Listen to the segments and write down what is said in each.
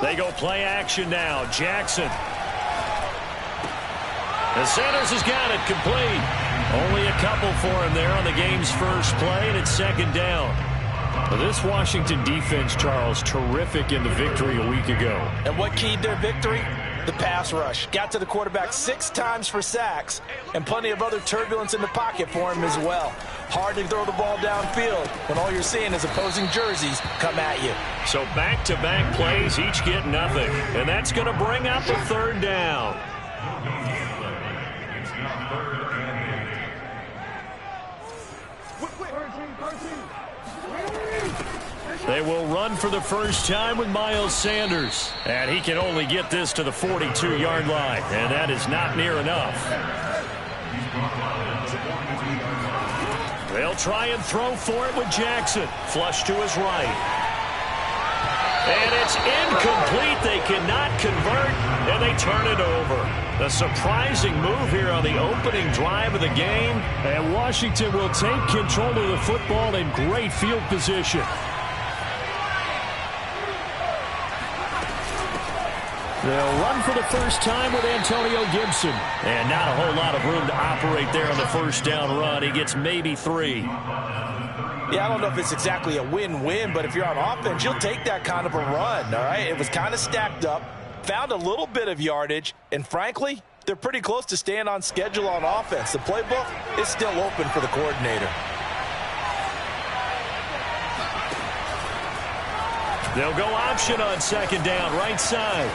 They go play action now. Jackson. And Sanders has got it complete. Only a couple for him there on the game's first play, and it's second down. Well, this Washington defense, Charles, terrific in the victory a week ago. And what keyed their victory? The pass rush. Got to the quarterback 6 times for sacks, and plenty of other turbulence in the pocket for him as well. Hard to throw the ball downfield when all you're seeing is opposing jerseys come at you. So back-to-back plays, each get nothing. And that's going to bring up a third down. They will run for the first time with Miles Sanders. And he can only get this to the 42-yard line. And that is not near enough. They'll try and throw for it with Jackson. Flush to his right. And it's incomplete. They cannot convert, and they turn it over. A surprising move here on the opening drive of the game. And Washington will take control of the football in great field position. They'll run for the first time with Antonio Gibson. And not a whole lot of room to operate there on the first down run. He gets maybe 3. Yeah, I don't know if it's exactly a win-win, but if you're on offense, you'll take that kind of a run, all right? It was kind of stacked up, found a little bit of yardage, and frankly, they're pretty close to staying on schedule on offense. The playbook is still open for the coordinator. They'll go option on second down, right side.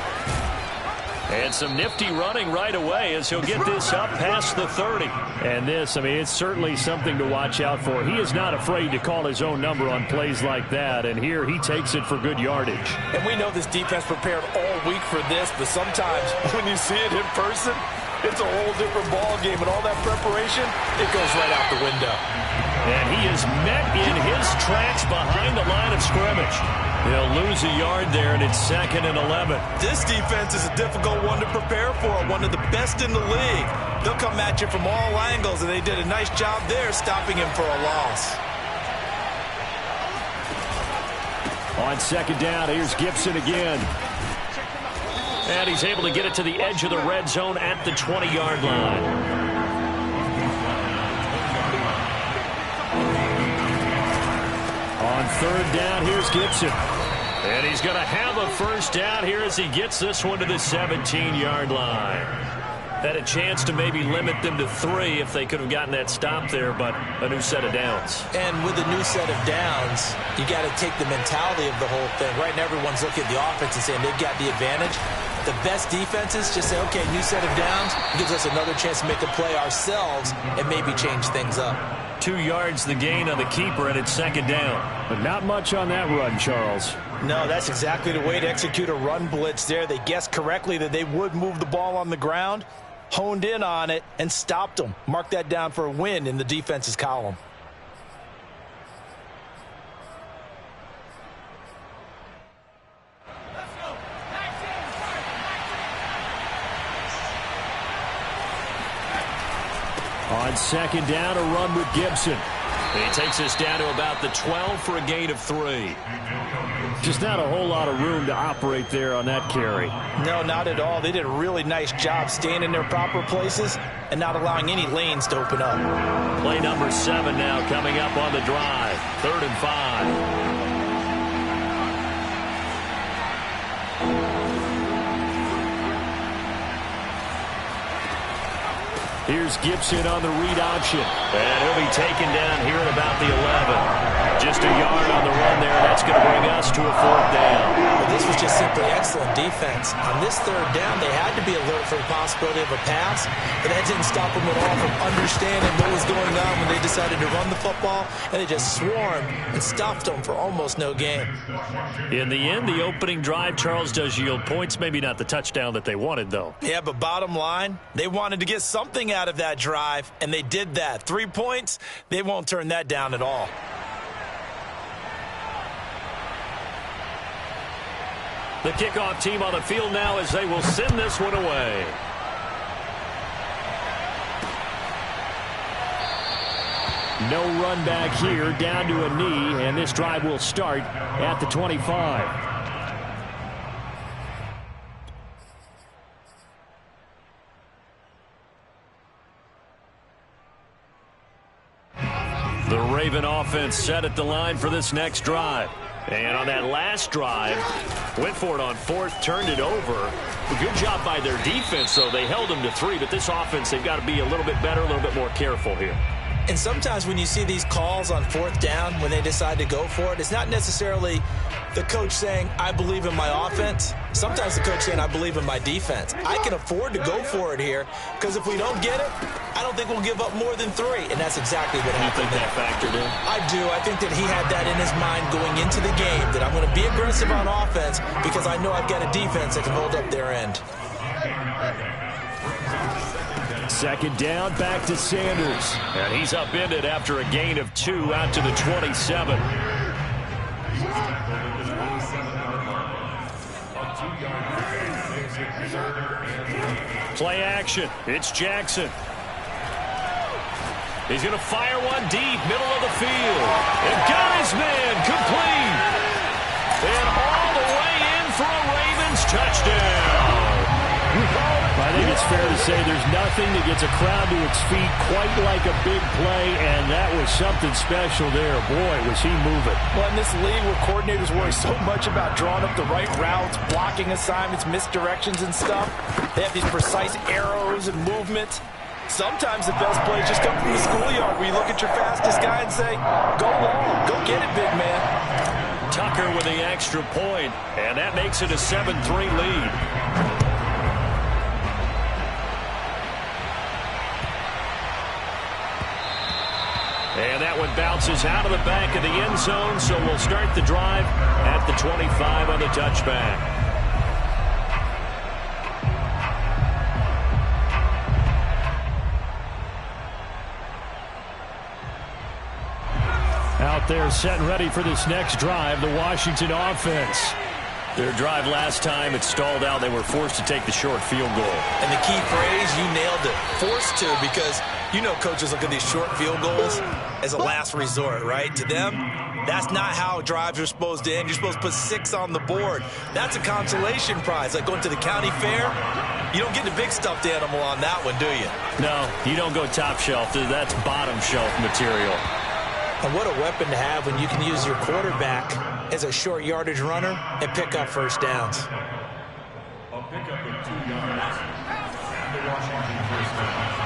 And some nifty running right away as he'll get this up past the 30. And this, I mean, it's certainly something to watch out for. He is not afraid to call his own number on plays like that. And here he takes it for good yardage. And we know this defense prepared all week for this, but sometimes when you see it in person, it's a whole different ball game. And all that preparation, it goes right out the window. And he is met in his tracks behind the line of scrimmage. He'll lose a yard there, and it's 2nd and 11. This defense is a difficult one to prepare for, one of the best in the league. They'll come at you from all angles, and they did a nice job there stopping him for a loss. On second down, here's Gibson again. And he's able to get it to the edge of the red zone at the 20-yard line. On third down, here's Gibson. And he's going to have a first down here as he gets this one to the 17-yard line. Had a chance to maybe limit them to 3 if they could have gotten that stop there, but a new set of downs. And with a new set of downs, you got to take the mentality of the whole thing. Right now, everyone's looking at the offense and saying they've got the advantage. The best defenses just say, okay, new set of downs gives us another chance to make a play ourselves and maybe change things up. 2 yards the gain on the keeper, and it's second down. But not much on that run, Charles. No, that's exactly the way to execute a run blitz there. They guessed correctly that they would move the ball on the ground, honed in on it, and stopped them. Mark that down for a win in the defense's column. On second down, a run with Gibson. He takes us down to about the 12 for a gain of 3. Just not a whole lot of room to operate there on that carry. No, not at all. They did a really nice job staying in their proper places and not allowing any lanes to open up. Play number 7 now coming up on the drive. 3rd and 5. Here's Gibson on the read option. And he'll be taken down here at about the 11. Just a yard on the run there. That's going to bring us to a 4th down. Well, this was just simply excellent defense. On this 3rd down, they had to be alert for the possibility of a pass, but that didn't stop them at all from understanding what was going on when they decided to run the football, and they just swarmed and stopped them for almost no gain. In the end, the opening drive, Charles, does yield points. Maybe not the touchdown that they wanted, though. Yeah, but bottom line, they wanted to get something out of that drive, and they did that. 3 points, they won't turn that down at all. The kickoff team on the field now as they will send this one away. No run back here, down to a knee, and this drive will start at the 25. Raven offense set at the line for this next drive. And on that last drive, went for it on fourth, turned it over. A good job by their defense, though. They held them to 3, but this offense, they've got to be a little bit better, a little bit more careful here. And sometimes when you see these calls on fourth down, when they decide to go for it, it's not necessarily the coach saying, I believe in my offense. Sometimes the coach saying, I believe in my defense. I can afford to go for it here because if we don't get it, I don't think we'll give up more than 3. And that's exactly what happened. You think that factored in? I do. I think that he had that in his mind going into the game, that I'm going to be aggressive on offense because I know I've got a defense that can hold up their end. Second down, back to Sanders. And he's upended after a gain of 2 out to the 27. Play action. It's Jackson. He's going to fire one deep, middle of the field. And got his man complete. And all the way in for a Ravens touchdown. I think it's fair to say there's nothing that gets a crowd to its feet quite like a big play, and that was something special there. Boy, was he moving. Well, in this league where coordinators worry so much about drawing up the right routes, blocking assignments, misdirections and stuff, they have these precise arrows and movements. Sometimes the best plays just come from the schoolyard where you look at your fastest guy and say, go long, go get it, big man. Tucker with the extra point, and that makes it a 7-3 lead. And that one bounces out of the back of the end zone, so we'll start the drive at the 25 on the touchback. Out there set and ready for this next drive, the Washington offense. Their drive last time, it stalled out. They were forced to take the short field goal. And the key phrase, you nailed it, forced to, because you know coaches look at these short field goals as a last resort, right? To them, that's not how drives are supposed to end. You're supposed to put 6 on the board. That's a consolation prize. Like going to the county fair, you don't get the big stuffed animal on that one, do you? No, you don't go top shelf. That's bottom shelf material. And what a weapon to have when you can use your quarterback as a short yardage runner and pick up first downs. A pickup of 2 yards. The Washington first down.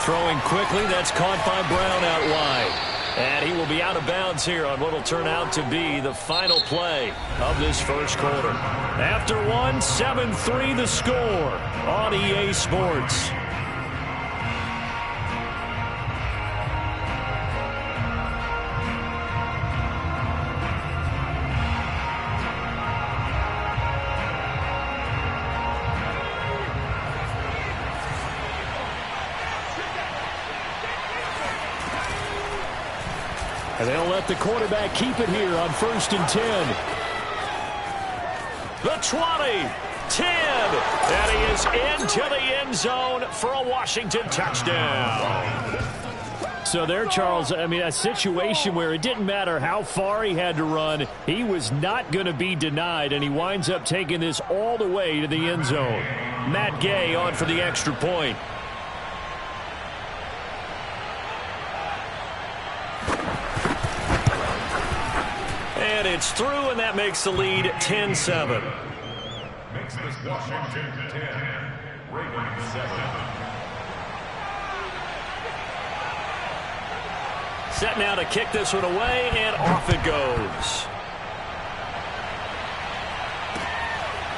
Throwing quickly, that's caught by Brown out wide. And he will be out of bounds here on what will turn out to be the final play of this first quarter. After 1, 7-3 the score on EA Sports. And they'll let the quarterback keep it here on 1st and 10. The 20, 10, and he is into the end zone for a Washington touchdown. So there, Charles, I mean, a situation where it didn't matter how far he had to run, he was not going to be denied, and he winds up taking this all the way to the end zone. Matt Gay on for the extra point. And it's through, and that makes the lead 10-7. Makes this Washington 10, Ravens 7. Set now to kick this one away, and off it goes.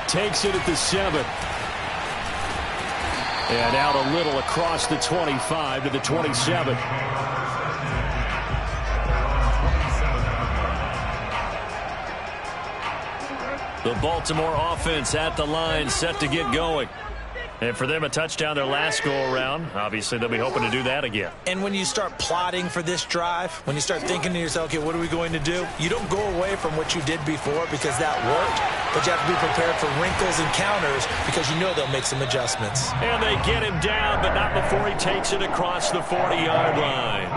Takes it at the 7. And out a little across the 25 to the 27. The Baltimore offense at the line, set to get going. And for them, a touchdown their last go-around. Obviously, they'll be hoping to do that again. And when you start plotting for this drive, when you start thinking to yourself, okay, what are we going to do? You don't go away from what you did before because that worked, but you have to be prepared for wrinkles and counters because you know they'll make some adjustments. And they get him down, but not before he takes it across the 40-yard line.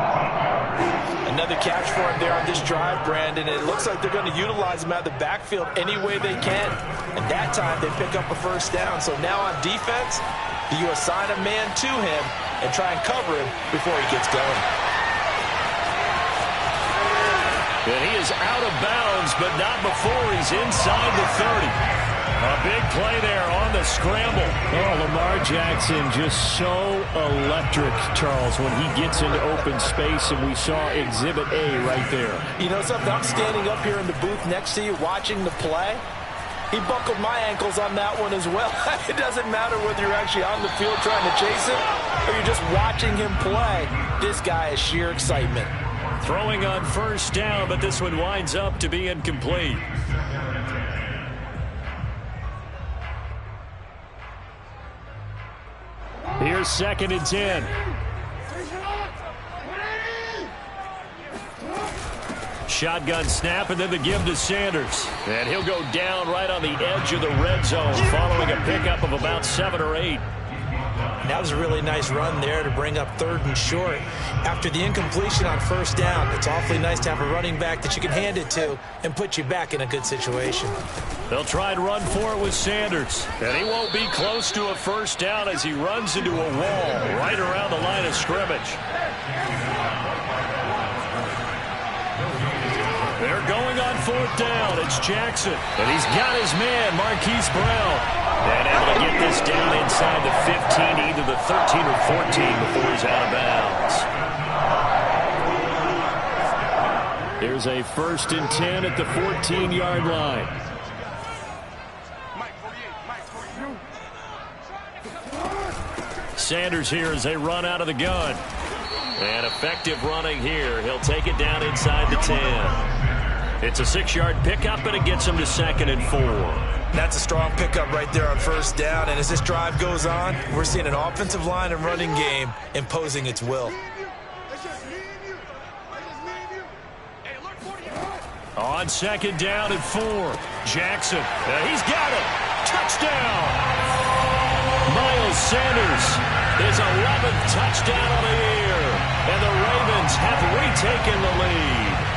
Another catch for him there on this drive, Brandon. It looks like they're going to utilize him out of the backfield any way they can. And that time they pick up a first down. So now on defense, Do you assign a man to him and try and cover him before he gets going? And he is out of bounds, but not before he's inside the 30. A big play there on the scramble. Oh, Lamar Jackson just so electric, Charles, when he gets into open space, and we saw Exhibit A right there. You know something? I'm standing up here in the booth next to you watching the play. He buckled my ankles on that one as well. It doesn't matter whether you're actually on the field trying to chase him or you're just watching him play. This guy is sheer excitement. Throwing on first down, but this one winds up to be incomplete. Here's 2nd and 10. Shotgun snap, and then the give to Sanders. And he'll go down right on the edge of the red zone following a pickup of about 7 or 8. That was a really nice run there to bring up 3rd and short. After the incompletion on first down, it's awfully nice to have a running back that you can hand it to and put you back in a good situation. They'll try and run for it with Sanders. And he won't be close to a first down as he runs into a wall right around the line of scrimmage. They're going on 4th down. It's Jackson. And he's got his man, Marquise Brown. And able to get this down inside the 15, either the 13 or 14 before he's out of bounds. There's a 1st and 10 at the 14-yard line. Sanders here as they run out of the gun. And effective running here. He'll take it down inside the 10. It's a 6-yard pickup, and it gets him to 2nd and 4. That's a strong pickup right there on first down. And as this drive goes on, we're seeing an offensive line and running game imposing its will. On 2nd down and 4. Jackson. He's got it. Touchdown. Miles Sanders, his 11th touchdown of the year. And the Ravens have retaken the lead.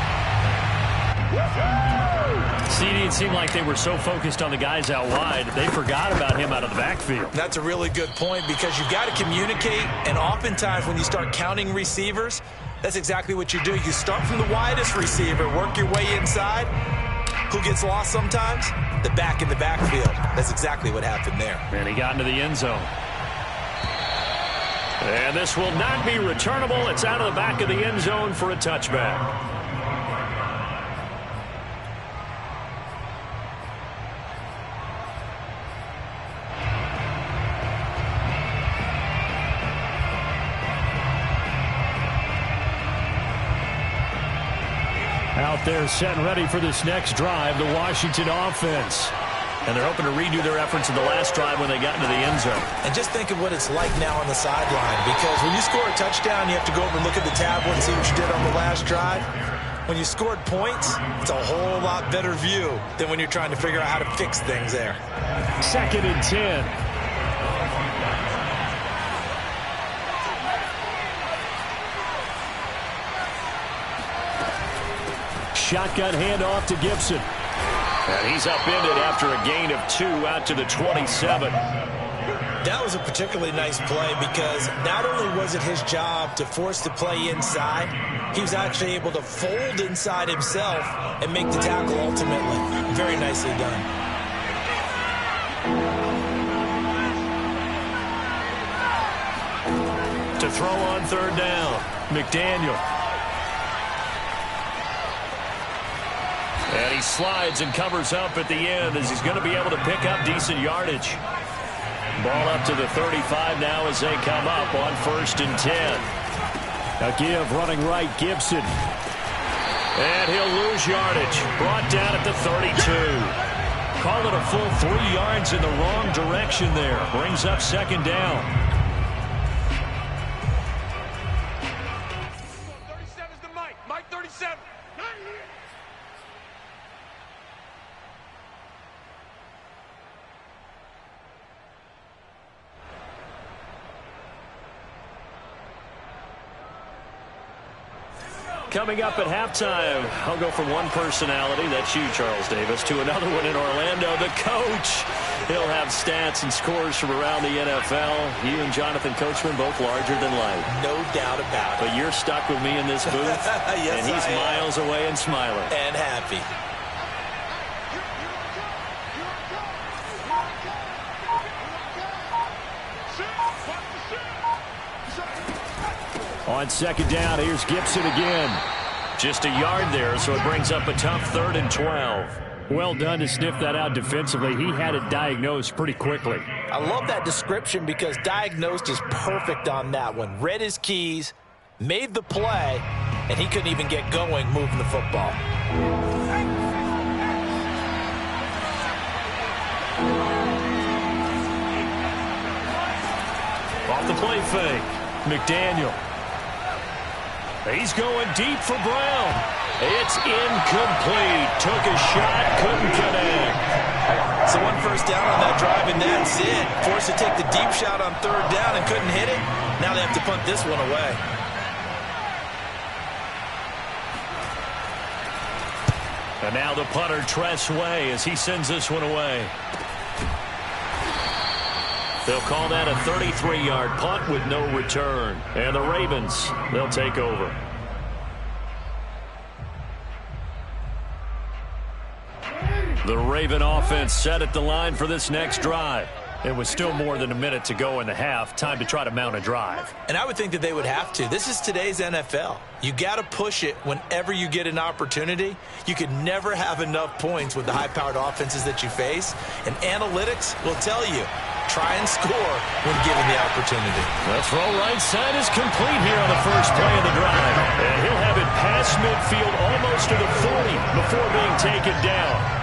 CD, it seemed like they were so focused on the guys out wide, they forgot about him out of the backfield. That's a really good point because you've got to communicate, and oftentimes when you start counting receivers, that's exactly what you do. You start from the widest receiver, work your way inside. Who gets lost sometimes? The back in the backfield. That's exactly what happened there. And he got into the end zone. And this will not be returnable. It's out of the back of the end zone for a touchback. Out there set and ready for this next drive, the Washington offense. And they're hoping to redo their efforts in the last drive when they got into the end zone. And just think of what it's like now on the sideline, because when you score a touchdown, you have to go over and look at the tablet and see what you did on the last drive. When you scored points, it's a whole lot better view than when you're trying to figure out how to fix things there. 2nd and 10. Shotgun handoff to Gibson. And he's upended after a gain of 2 out to the 27. That was a particularly nice play because not only was it his job to force the play inside, he was actually able to fold inside himself and make the tackle ultimately. Very nicely done. To throw on 3rd down, McDaniel. And he slides and covers up at the end as he's going to be able to pick up decent yardage. Ball up to the 35 now as they come up on 1st and 10. A give running right, Gibson. And he'll lose yardage. Brought down at the 32. Call it a full 3 yards in the wrong direction there. Brings up 2nd down. 37's the Mike. Mike 37. Coming up at halftime, I'll go from one personality, that's you, Charles Davis, to another one in Orlando, the coach. He'll have stats and scores from around the NFL. You and Jonathan Coachman both larger than life. No doubt about it. But you're stuck with me in this booth, yes, and he's miles away and smiling. And happy. On second down, here's Gibson again. Just a yard there, so it brings up a tough 3rd and 12. Well done to sniff that out defensively. He had it diagnosed pretty quickly. I love that description because diagnosed is perfect on that one. Read his keys, made the play, and he couldn't even get going moving the football. Off the play fake, McDaniel. He's going deep for Brown. It's incomplete. Took a shot, couldn't connect. So 1 first down on that drive, and that's it. Forced to take the deep shot on 3rd down and couldn't hit it. Now they have to punt this one away. And now the punter, Tress Way, as he sends this one away. They'll call that a 33-yard punt with no return. And the Ravens, they'll take over. The Raven offense set at the line for this next drive. It was still more than a minute to go in the half. Time to try to mount a drive. And I would think that they would have to. This is today's NFL. You got to push it whenever you get an opportunity. You could never have enough points with the high-powered offenses that you face. And analytics will tell you, try and score when given the opportunity. The throw right side is complete here on the first play of the drive. And he'll have it past midfield almost to the 40 before being taken down.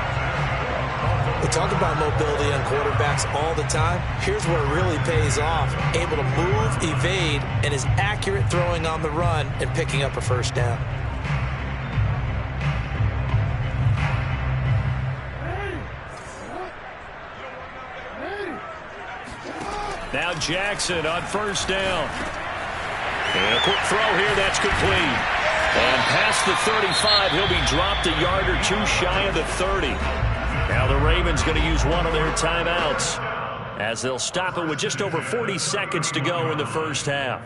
We talk about mobility on quarterbacks all the time. Here's where it really pays off. Able to move, evade, and is accurate throwing on the run and picking up a first down. Now Jackson on first down. And a quick throw here, that's complete. And past the 35, he'll be dropped a yard or two shy of the 30. Now the Ravens going to use one of their timeouts as they'll stop it with just over 40 seconds to go in the first half.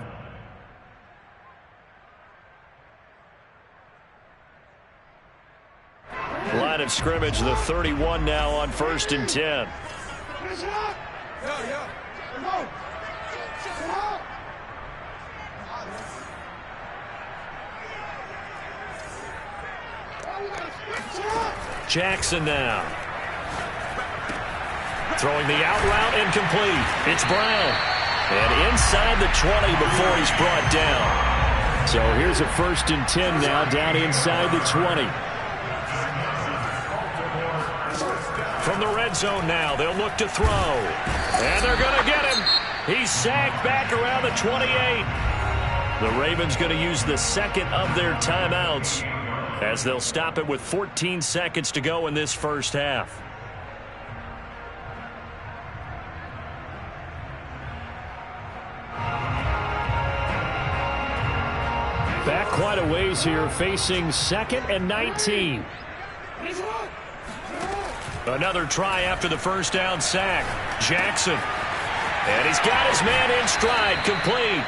Line of scrimmage, the 31 now on 1st and 10. Jackson now. Throwing the out route incomplete. It's Brown. And inside the 20 before he's brought down. So here's a 1st and 10 now down inside the 20. From the red zone now, they'll look to throw. And they're going to get him. He's sacked back around the 28. The Ravens going to use the second of their timeouts as they'll stop it with 14 seconds to go in this first half. Back quite a ways here, facing 2nd and 19. Another try after the first down sack. Jackson. And he's got his man in stride, complete.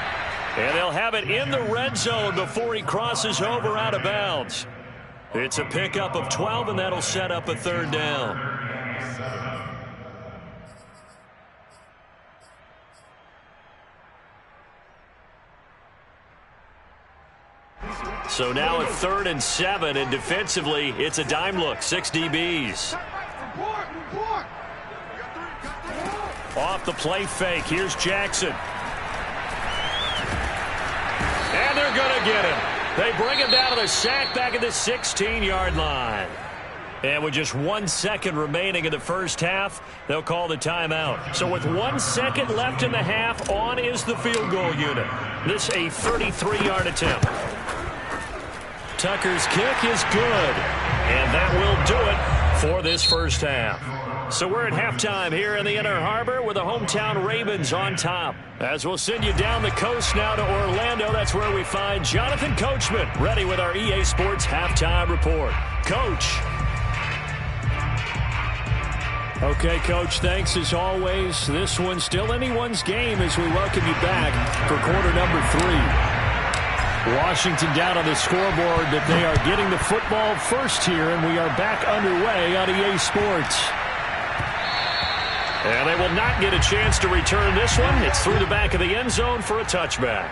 And they'll have it in the red zone before he crosses over out of bounds. It's a pickup of 12, and that'll set up a 3rd down. So now at 3rd and 7, and defensively, it's a dime look, 6 DBs. Off the play fake, here's Jackson. And they're going to get him. They bring him down to the sack back at the 16-yard line. And with just 1 second remaining in the first half, they'll call the timeout. So with 1 second left in the half, on is the field goal unit. This a 33-yard attempt. Tucker's kick is good. And that will do it for this first half. So we're at halftime here in the Inner Harbor with the hometown Ravens on top. As we'll send you down the coast now to Orlando, that's where we find Jonathan Coachman, ready with our EA Sports halftime report. Coach. Okay, Coach, thanks as always. This one's still anyone's game as we welcome you back for quarter number 3. Washington down on the scoreboard that they are getting the football first here, and we are back underway on EA Sports. And they will not get a chance to return this one. It's through the back of the end zone for a touchback.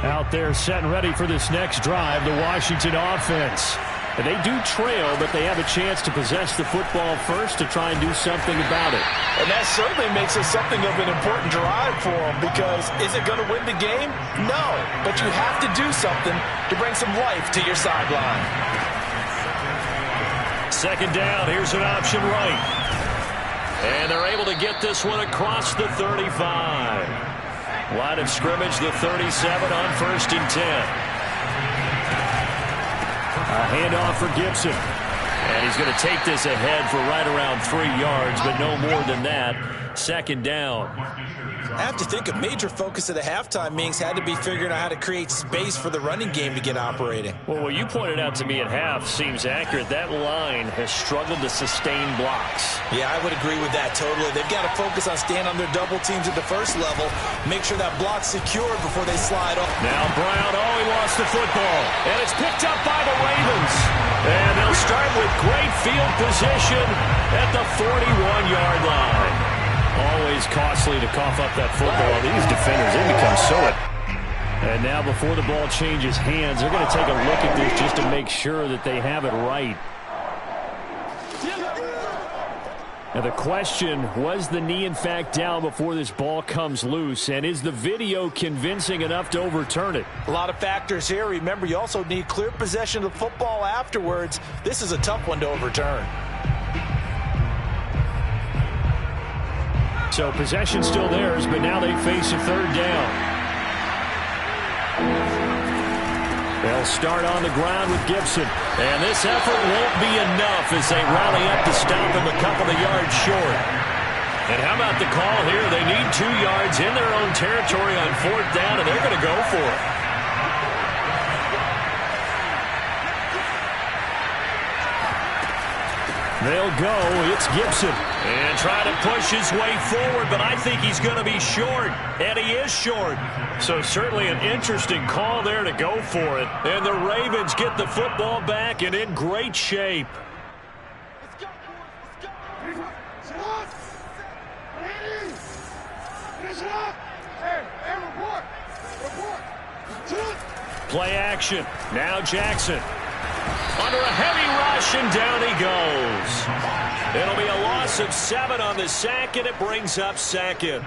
Out there set and ready for this next drive, the Washington offense. They do trail, but they have a chance to possess the football first to try and do something about it. And that certainly makes it something of an important drive for them, because is it going to win the game? No, but you have to do something to bring some life to your sideline. Second down, here's an option right. And they're able to get this one across the 35. Line of scrimmage, the 37 on 1st and 10. A handoff for Gibson. And he's going to take this ahead for right around 3 yards, but no more than that. Second down. I have to think a major focus of the halftime meetings had to be figuring out how to create space for the running game to get operating. Well, what you pointed out to me at half seems accurate. That line has struggled to sustain blocks. Yeah, I would agree with that totally. They've got to focus on staying on their double teams at the first level, make sure that block's secured before they slide off. Now Brown, he lost the football. And it's picked up by the Ravens. And they'll start with great field position at the 41-yard line. Always costly to cough up that football. These defenders, they become so... And now before the ball changes hands, they're going to take a look at this just to make sure that they have it right. Now the question, was the knee in fact down before this ball comes loose? And is the video convincing enough to overturn it? A lot of factors here. Remember, you also need clear possession of the football afterwards. This is a tough one to overturn. So possession still theirs, but now they face a third down. They'll start on the ground with Gibson. And this effort won't be enough as they rally up to stop him a couple of yards short. And how about the call here? They need 2 yards in their own territory on 4th down, and they're going to go for it. They'll go. It's Gibson. And trying to push his way forward, but I think he's going to be short. And he is short. So certainly an interesting call there to go for it. And the Ravens get the football back and in great shape. Let's go, boys. Let's go. Hey, report. Play action. Now Jackson. Under a heavy rush, and down he goes. It'll be a loss of 7 on the sack, and it brings up 2nd.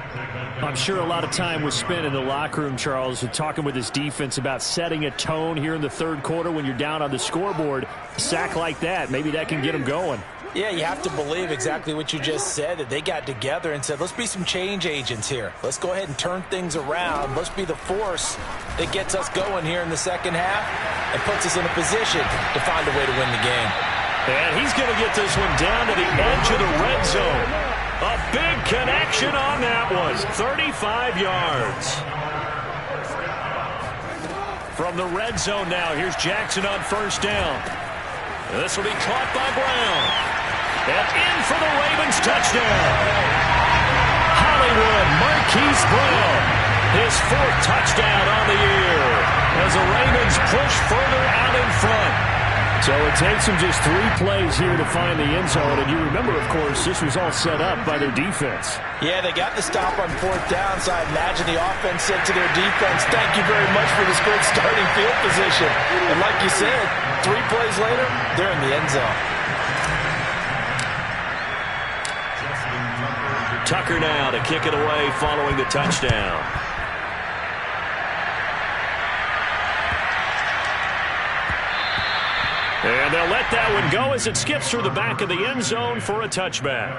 I'm sure a lot of time was spent in the locker room, Charles, and talking with his defense about setting a tone here in the third quarter when you're down on the scoreboard. A sack like that, maybe that can get them going. Yeah, you have to believe exactly what you just said, that they got together and said, let's be some change agents here. Let's go ahead and turn things around. Let's be the force that gets us going here in the second half and puts us in a position to find a way to win the game. And he's going to get this one down to the edge of the red zone. A big connection on that one. 35 yards. From the red zone now, here's Jackson on 1st down. This will be caught by Brown. And in for the Ravens touchdown. Hollywood Marquise Brown. His 4th touchdown on the year as the Ravens push further out in front. So it takes them just 3 plays here to find the end zone. And you remember, of course, this was all set up by their defense. Yeah, they got the stop on 4th down, so I imagine the offense said to their defense, thank you very much for this great starting field position. And like you said, 3 plays later, they're in the end zone. Tucker now to kick it away following the touchdown. And they'll let that one go as it skips through the back of the end zone for a touchback.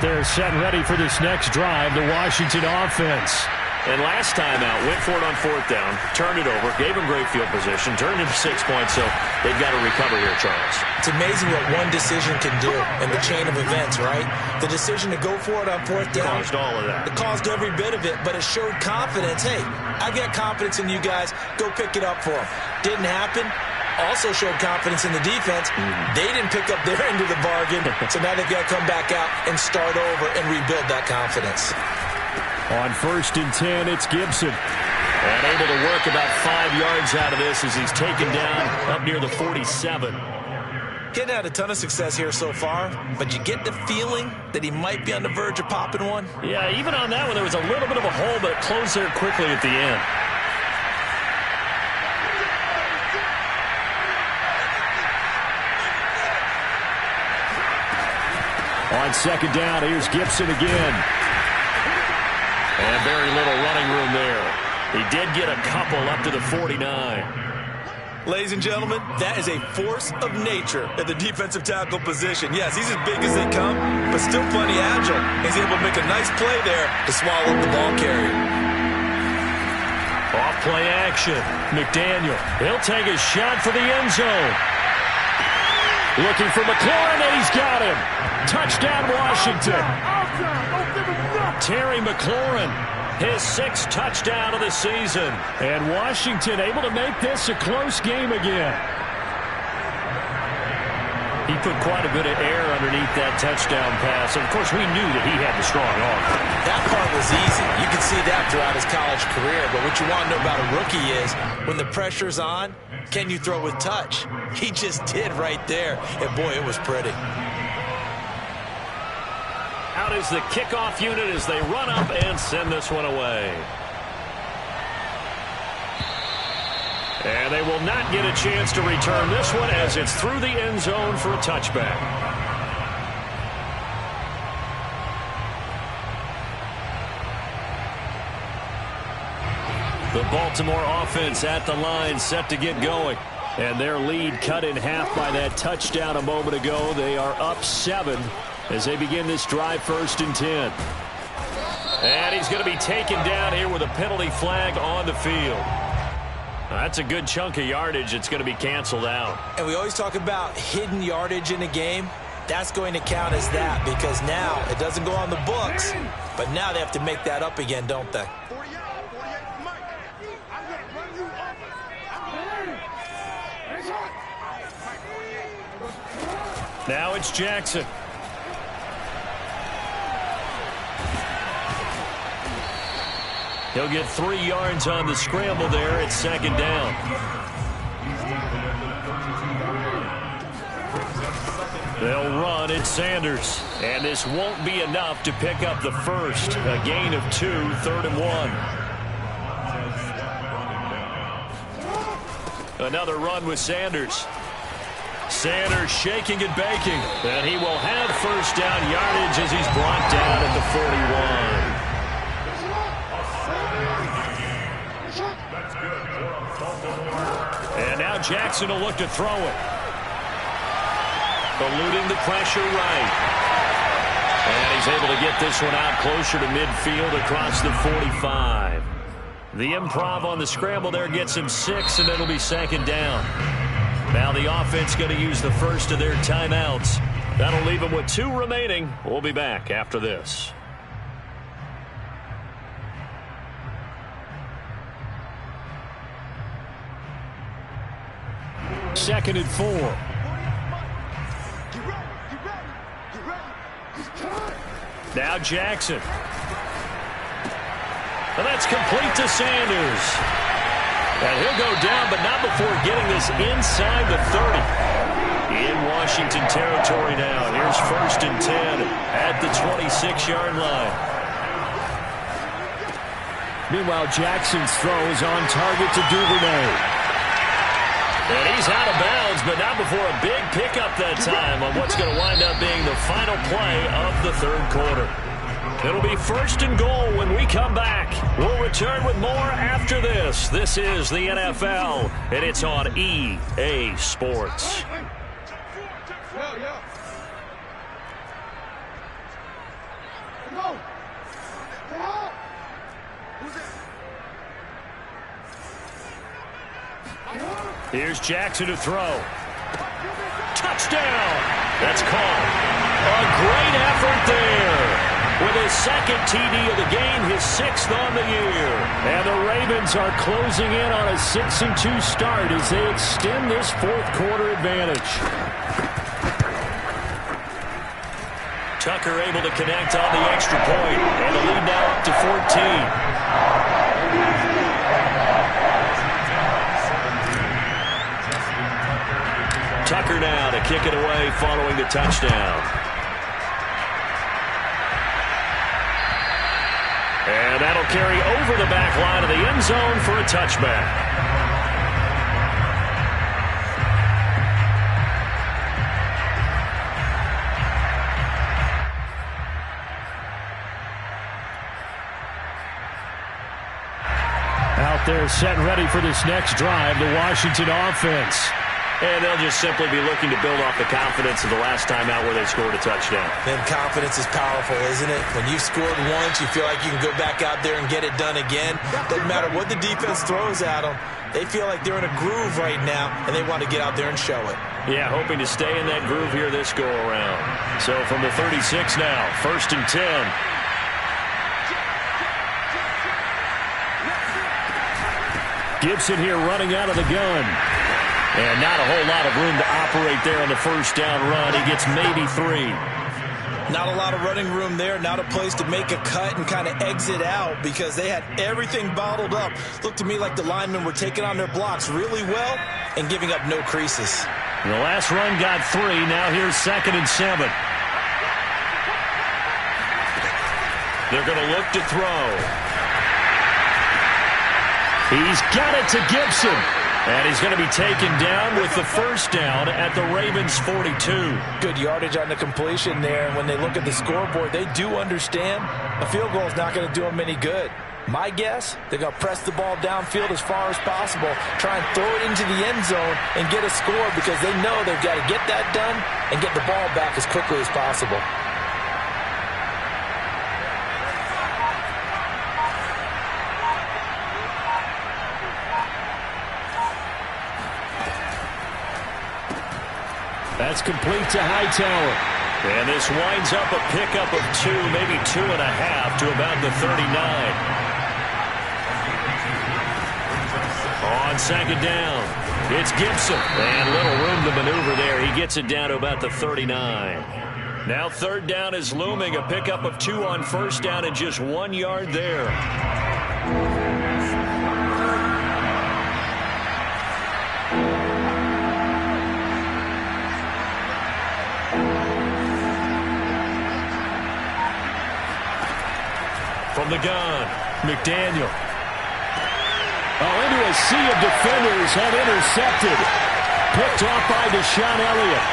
They're set and ready for this next drive, the Washington offense. And last time out, went for it on 4th down, turned it over, gave him great field position, turned into 6 points, so they've got to recover here, Charles. It's amazing what one decision can do in the chain of events, right? The decision to go for it on 4th down. Caused all of that. It caused every bit of it, but it showed confidence. Hey, I've got confidence in you guys. Go pick it up for them. Didn't happen. Also showed confidence in the defense. They didn't pick up their end of the bargain, so now they've got to come back out and start over and rebuild that confidence. On 1st and 10, it's Gibson. And able to work about 5 yards out of this as he's taken down up near the 47. Getting had a ton of success here so far, but you get the feeling that he might be on the verge of popping one. Yeah, even on that one, there was a little bit of a hole, but it closed there quickly at the end. On 2nd down, here's Gibson again. And very little running room there. He did get a couple up to the 49. Ladies and gentlemen, that is a force of nature at the defensive tackle position. Yes, he's as big as they come, but still plenty agile. He's able to make a nice play there to swallow up the ball carrier. Off play action. McDaniel, he'll take a shot for the end zone. Looking for McLaurin, and he's got him. Touchdown, Washington. Terry McLaurin, his 6th touchdown of the season. And Washington able to make this a close game again. He put quite a bit of air underneath that touchdown pass. And, of course, we knew that he had the strong arm. That part was easy. You can see that throughout his college career. But what you want to know about a rookie is when the pressure's on, can you throw with touch? He just did right there. And, boy, it was pretty. Out is the kickoff unit as they run up and send this one away. And they will not get a chance to return this one as it's through the end zone for a touchback. The Baltimore offense at the line set to get going. And their lead cut in half by that touchdown a moment ago. They are up 7 as they begin this drive 1st and 10. And he's going to be taken down here with a penalty flag on the field. That's a good chunk of yardage. It's going to be canceled out. And we always talk about hidden yardage in a game. That's going to count as that because now it doesn't go on the books, but now they have to make that up again, don't they? Now it's Jackson. He'll get 3 yards on the scramble there at 2nd down. They'll run at Sanders. And this won't be enough to pick up the first. A gain of 2, 3rd and 1. Another run with Sanders. Sanders shaking and baking. And he will have 1st down yardage as he's brought down at the 41. And now Jackson will look to throw it. Eluding the pressure right. And he's able to get this one out closer to midfield across the 45. The improv on the scramble there gets him 6, and it'll be 2nd down. Now the offense going to use the first of their timeouts. That'll leave them with 2 remaining. We'll be back after this. Second and 4. Now Jackson. And that's complete to Sanders. And he'll go down, but not before getting this inside the 30. In Washington territory now. Here's 1st and 10 at the 26-yard line. Meanwhile, Jackson's throw is on target to Duvernay. And he's out of bounds, but not before a big pickup that time on what's going to wind up being the final play of the 3rd quarter. It'll be 1st and goal when we come back. We'll return with more after this. This is the NFL, and it's on EA Sports. Here's Jackson to throw. Touchdown! That's called. A great effort there. With his second TD of the game, his 6th on the year. And the Ravens are closing in on a 6-2 start as they extend this fourth-quarter advantage. Tucker able to connect on the extra point, and the lead now up to 14. Tucker now to kick it away following the touchdown. And that'll carry over the back line of the end zone for a touchback. Out there set and ready for this next drive, the Washington offense. And they'll just simply be looking to build off the confidence of the last time out where they scored a touchdown. And confidence is powerful, isn't it? When you've scored once, you feel like you can go back out there and get it done again. Doesn't matter what the defense throws at them. They feel like they're in a groove right now, and they want to get out there and show it. Yeah, hoping to stay in that groove here this go-around. So from the 36 now, 1st and 10. Gibson here running out of the gun. And not a whole lot of room to operate there on the first down run. He gets maybe 3. Not a lot of running room there. Not a place to make a cut and kind of exit out because they had everything bottled up. Looked to me like the linemen were taking on their blocks really well and giving up no creases. The last run got 3. Now here's 2nd and 7. They're going to look to throw. He's got it to Gibson. And he's going to be taken down with the first down at the Ravens' 42. Good yardage on the completion there. And when they look at the scoreboard, they do understand a field goal is not going to do them any good. My guess, they're going to press the ball downfield as far as possible, try and throw it into the end zone and get a score because they know they've got to get that done and get the ball back as quickly as possible. That's complete to Hightower. And this winds up a pickup of 2, maybe 2.5 to about the 39. On 2nd down, it's Gibson. And little room to maneuver there. He gets it down to about the 39. Now 3rd down is looming. A pickup of 2 on 1st down and just 1 yard there. From the gun, McDaniel. Into a sea of defenders and intercepted. Picked off by Deshaun Elliott.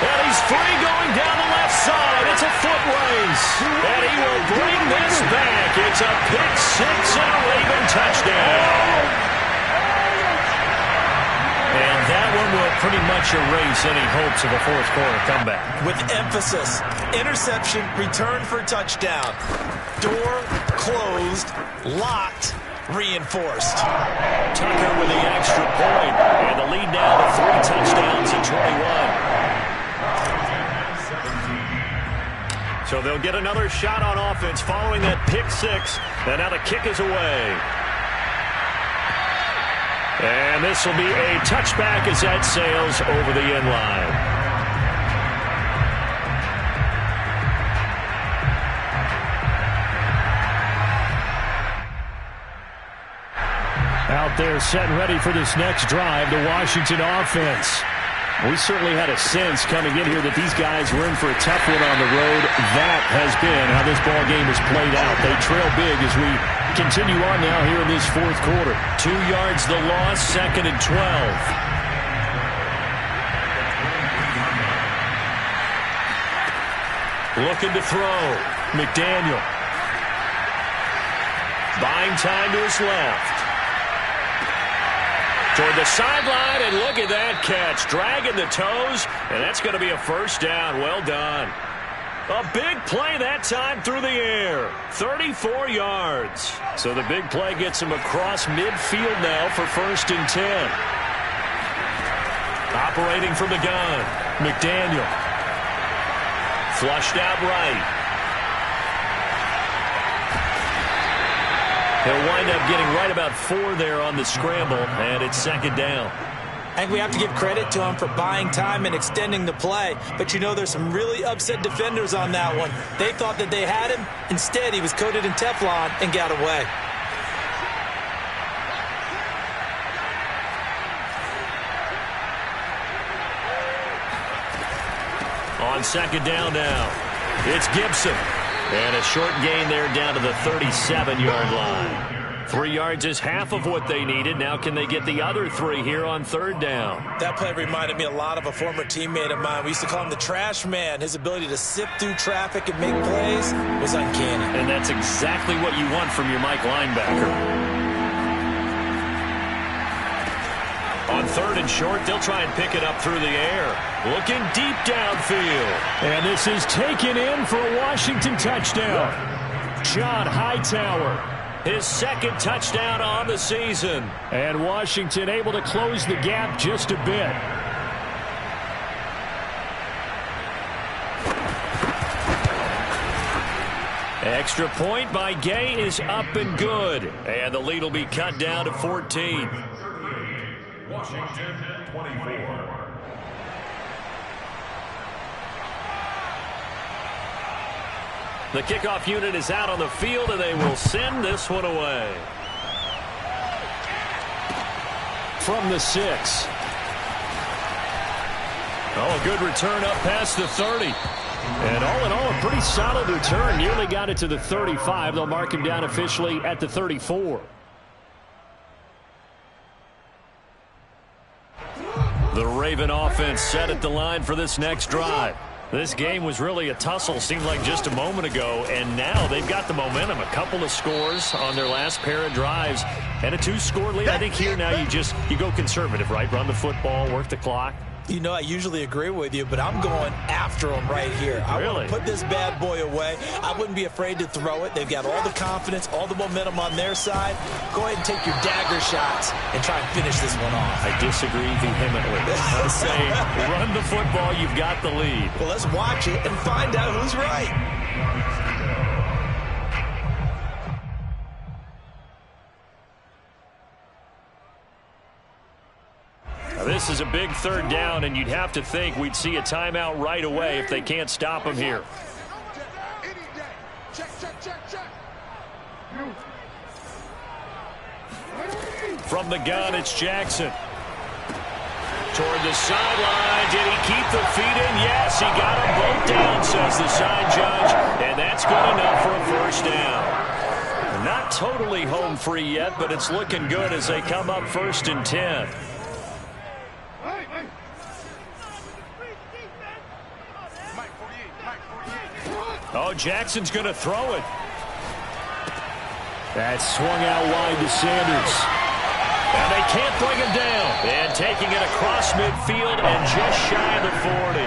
And he's free going down the left side. It's a foot race. And he will bring this back. It's a pick 6 and a Raven touchdown. And that one will pretty much erase any hopes of a fourth-quarter comeback. With emphasis, interception, return for touchdown. Door closed, locked, reinforced. Tucker with the extra point. And the lead now to 3 touchdowns at 21. So they'll get another shot on offense following that pick 6. And now the kick is away. And this will be a touchback as that sails over the end line. Out there set and ready for this next drive, the Washington offense. We certainly had a sense coming in here that these guys were in for a tough one on the road. That has been how this ball game has played out. They trail big as we continue on now here in this fourth quarter. 2 yards the loss, 2nd and 12. Looking to throw. McDaniel. Buying time to his left. Toward the sideline, and look at that catch. Dragging the toes, and that's going to be a first down. Well done. A big play that time through the air. 34 yards. So the big play gets him across midfield now for 1st and 10. Operating from the gun, McDaniel. Flushed out right. He'll wind up getting right about 4 there on the scramble, and it's 2nd down. I think we have to give credit to him for buying time and extending the play. But you know there's some really upset defenders on that one. They thought that they had him. Instead, he was coated in Teflon and got away. On 2nd down now, it's Gibson. And a short gain there down to the 37-yard line. 3 yards is half of what they needed. Now can they get the other 3 here on 3rd down? That play reminded me a lot of a former teammate of mine. We used to call him the trash man. His ability to sift through traffic and make plays was uncanny. And that's exactly what you want from your Mike linebacker. On 3rd and short, they'll try and pick it up through the air. Looking deep downfield. And this is taken in for a Washington touchdown. John Hightower. His 2nd touchdown on the season. And Washington able to close the gap just a bit. Extra point by Gay is up and good. And the lead will be cut down to 14. Washington 24. The kickoff unit is out on the field, and they will send this one away. From the 6. Oh, a good return up past the 30. And all in all, a pretty solid return. Nearly got it to the 35. They'll mark him down officially at the 34. The Raven offense set at the line for this next drive. This game was really a tussle, seemed like just a moment ago, and now they've got the momentum. A couple of scores on their last pair of drives and a 2-score lead. I think here now you go conservative, right? Run the football, work the clock. You know, I usually agree with you, but I'm going after him right here. I want to put this bad boy away. I wouldn't be afraid to throw it. They've got all the confidence, all the momentum on their side. Go ahead and take your dagger shots and try and finish this one off. I disagree vehemently. I say run the football. You've got the lead. Well, let's watch it and find out who's right. This is a big 3rd down, and you'd have to think we'd see a timeout right away if they can't stop him here. From the gun, it's Jackson. Toward the sideline. Did he keep the feet in? Yes, he got them both down, says the side judge, and that's good enough for a 1st down. Not totally home free yet, but it's looking good as they come up 1st and 10. Oh, Jackson's going to throw it. That swung out wide to Sanders. And they can't bring him down. And taking it across midfield and just shy of the 40.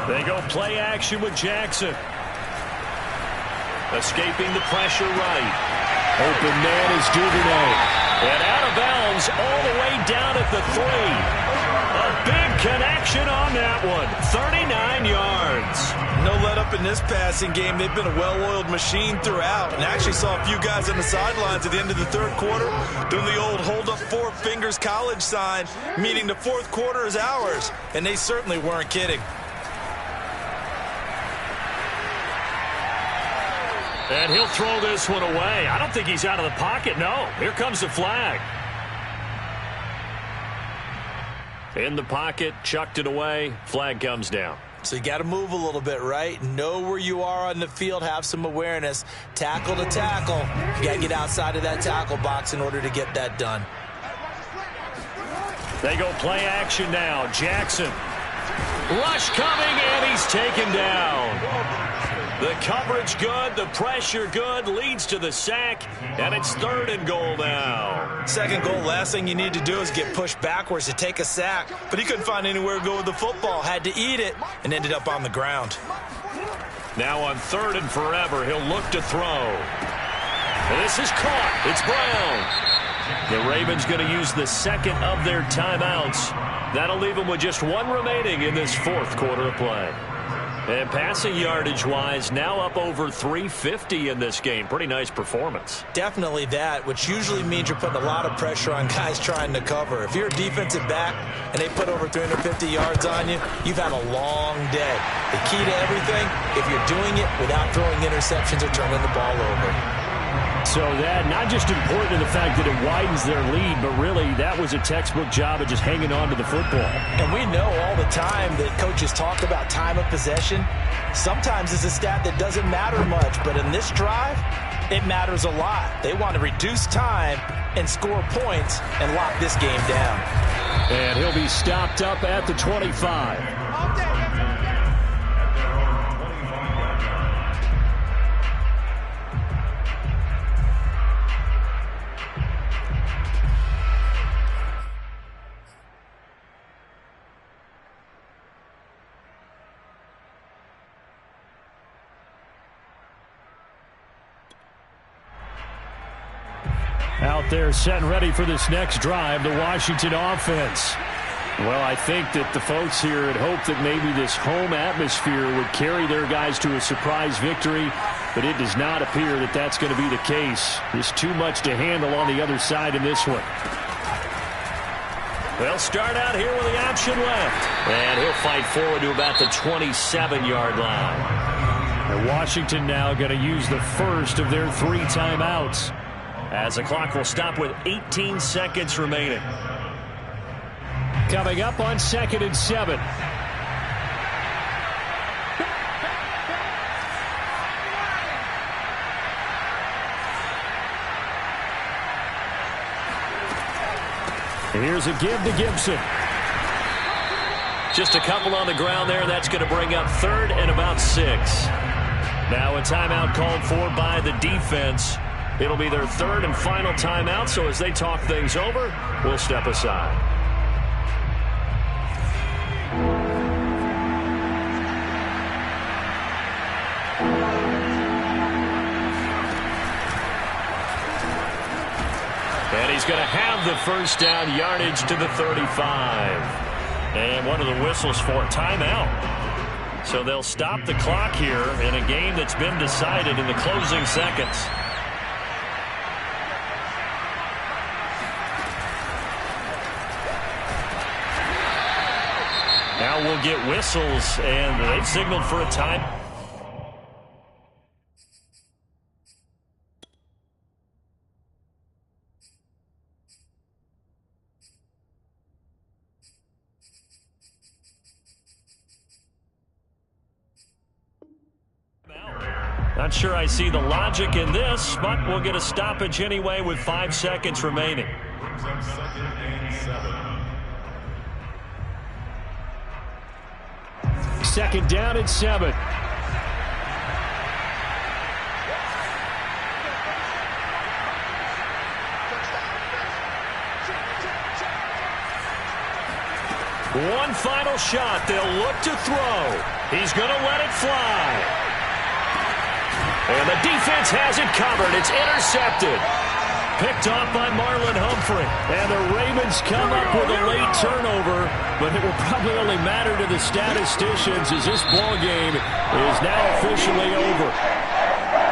They go play action with Jackson. Escaping the pressure right. Open man is Duvernay. And out of bounds all the way down at the 3. A big connection on that one. 39 yards. No let up in this passing game. They've been a well-oiled machine throughout. And I actually saw a few guys on the sidelines at the end of the 3rd quarter doing the old hold up 4 fingers college sign, meaning the 4th quarter is ours. And they certainly weren't kidding. And he'll throw this one away. I don't think he's out of the pocket. No, here comes the flag. In the pocket, chucked it away. Flag comes down. So you got to move a little bit, right? Know where you are on the field. Have some awareness. Tackle to tackle. You got to get outside of that tackle box in order to get that done. They go play action now. Jackson. Rush coming, and he's taken down. The coverage good, the pressure good, leads to the sack, and it's 3rd and goal now. Second goal, last thing you need to do is get pushed backwards to take a sack. But he couldn't find anywhere to go with the football. Had to eat it and ended up on the ground. Now on 3rd and forever, he'll look to throw. And this is caught. It's Brown. The Ravens going to use the second of their timeouts. That'll leave them with just one remaining in this 4th quarter of play. And passing yardage-wise, now up over 350 in this game. Pretty nice performance. Definitely that, which usually means you're putting a lot of pressure on guys trying to cover. If you're a defensive back and they put over 350 yards on you, you've had a long day. The key to everything, if you're doing it without throwing interceptions or turning the ball over. So that not just important in the fact that it widens their lead, but really that was a textbook job of just hanging on to the football. And we know all the time that coaches talk about time of possession. Sometimes it's a stat that doesn't matter much, but in this drive, it matters a lot. They want to reduce time and score points and lock this game down. And he'll be stopped up at the 25. Out there set and ready for this next drive, the Washington offense. Well, I think that the folks here had hoped that maybe this home atmosphere would carry their guys to a surprise victory, but it does not appear that that's going to be the case. There's too much to handle on the other side in this one. They'll start out here with the option left. And he'll fight forward to about the 27-yard line. And Washington now going to use the first of their 3 timeouts. As the clock will stop with 18 seconds remaining. Coming up on 2nd and 7. Here's a give to Gibson. Just a couple on the ground there. That's going to bring up 3rd and about 6. Now a timeout called for by the defense. It'll be their 3rd and final timeout, so as they talk things over, we'll step aside. And he's going to have the first down yardage to the 35. And one of the whistles for timeout. So they'll stop the clock here in a game that's been decided in the closing seconds. Now we'll get whistles, and they've signaled for a time. Not sure I see the logic in this, but we'll get a stoppage anyway with 5 seconds remaining. Brings up 2nd and 7. Second down and 7. One final shot. They'll look to throw. He's going to let it fly. And the defense has it covered. It's intercepted. Picked off by Marlon Humphrey. And the Ravens come up with a late turnover, but it will probably only matter to the statisticians as this ball game is now officially over.